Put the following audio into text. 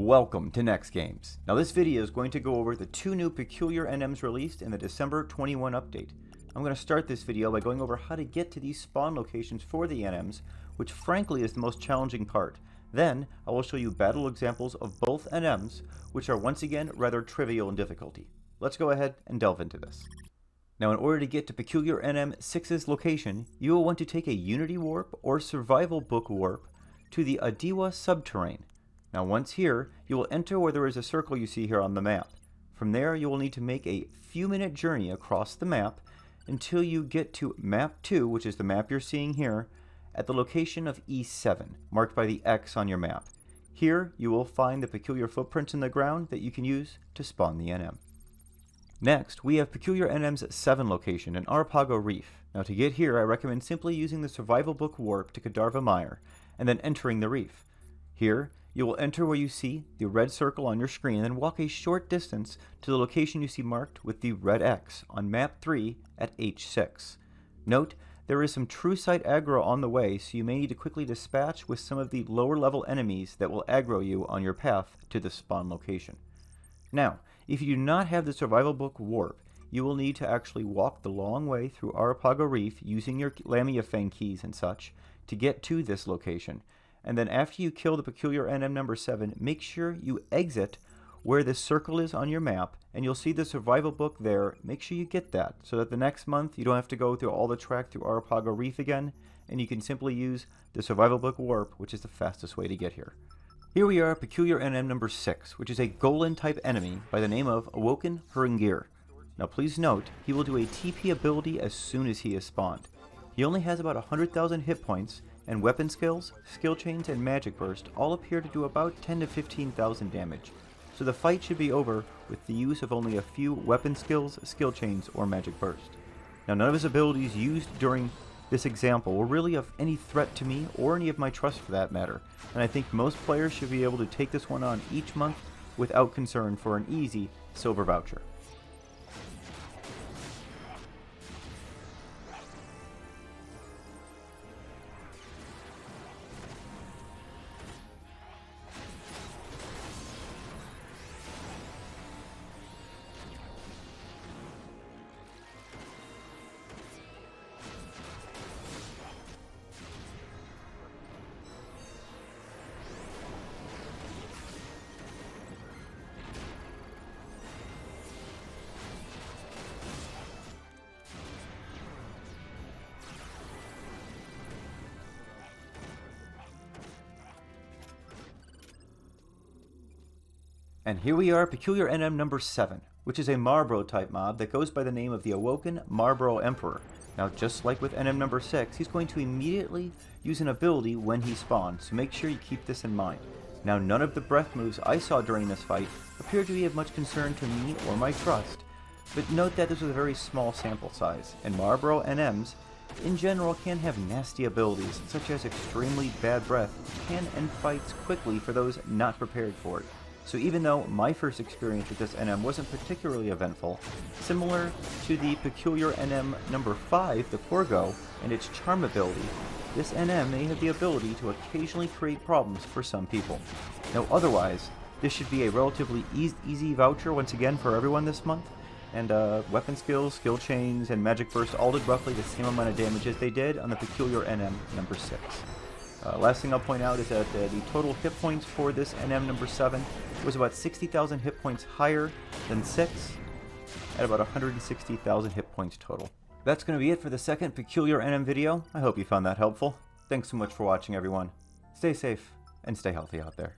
Welcome to NEXTGames. Now this video is going to go over the two new peculiar NMs released in the December 21 update. I'm going to start this video by going over how to get to these spawn locations for the NMs, which frankly is the most challenging part. Then I will show you battle examples of both NMs, which are once again rather trivial in difficulty. Let's go ahead and delve into this. Now in order to get to peculiar NM 6's location, you will want to take a Unity warp or survival book warp to the Adiwa subterrane. Now once here, you will enter where there is a circle you see here on the map. From there, you will need to make a few-minute journey across the map until you get to map 2, which is the map you're seeing here, at the location of E7, marked by the X on your map. Here, you will find the peculiar footprints in the ground that you can use to spawn the NM. Next, we have peculiar NM's 7 location in Arapago Reef. Now to get here, I recommend simply using the survival book warp to Kadarva Mire, and then entering the reef. Here, you will enter where you see the red circle on your screen and then walk a short distance to the location you see marked with the red X on map 3 at H6. Note, there is some true site aggro on the way, so you may need to quickly dispatch with some of the lower level enemies that will aggro you on your path to the spawn location. Now, if you do not have the survival book warp, you will need to actually walk the long way through Arapago Reef using your Lamia Fang keys and such to get to this location. And then after you kill the peculiar NM number 7, make sure you exit where this circle is on your map, and you'll see the survival book there. Make sure you get that, so that the next month you don't have to go through all the track through Arapago Reef again, and you can simply use the survival book warp, which is the fastest way to get here. Here we are at peculiar NM number 6, which is a Golem type enemy by the name of Awoken Hurungir. Now please note, he will do a TP ability as soon as he is spawned. He only has about 100,000 hit points, and weapon skills, skill chains, and magic burst all appear to do about 10 to 15,000 damage. So the fight should be over with the use of only a few weapon skills, skill chains, or magic burst. Now none of his abilities used during this example were really of any threat to me or any of my trust for that matter, and I think most players should be able to take this one on each month without concern for an easy silver voucher. And here we are, peculiar NM number 7, which is a Marbro type mob that goes by the name of the Awoken Marbro Emperor. Now just like with NM number 6, he's going to immediately use an ability when he spawns, so make sure you keep this in mind. Now none of the breath moves I saw during this fight appear to be of much concern to me or my trust, but note that this was a very small sample size, and Marbro NMs in general can have nasty abilities, such as extremely bad breath, which can end fights quickly for those not prepared for it. So even though my first experience with this NM wasn't particularly eventful, similar to the peculiar NM number 5, the Porgo, and its charm ability, this NM may have the ability to occasionally create problems for some people. Now otherwise, this should be a relatively easy voucher once again for everyone this month, and weapon skills, skill chains, and magic burst all did roughly the same amount of damage as they did on the peculiar NM number 6. Last thing I'll point out is that the total hit points for this NM number 7 was about 60,000 hit points higher than 6, at about 160,000 hit points total. That's going to be it for the second peculiar NM video. I hope you found that helpful. Thanks so much for watching, everyone. Stay safe and stay healthy out there.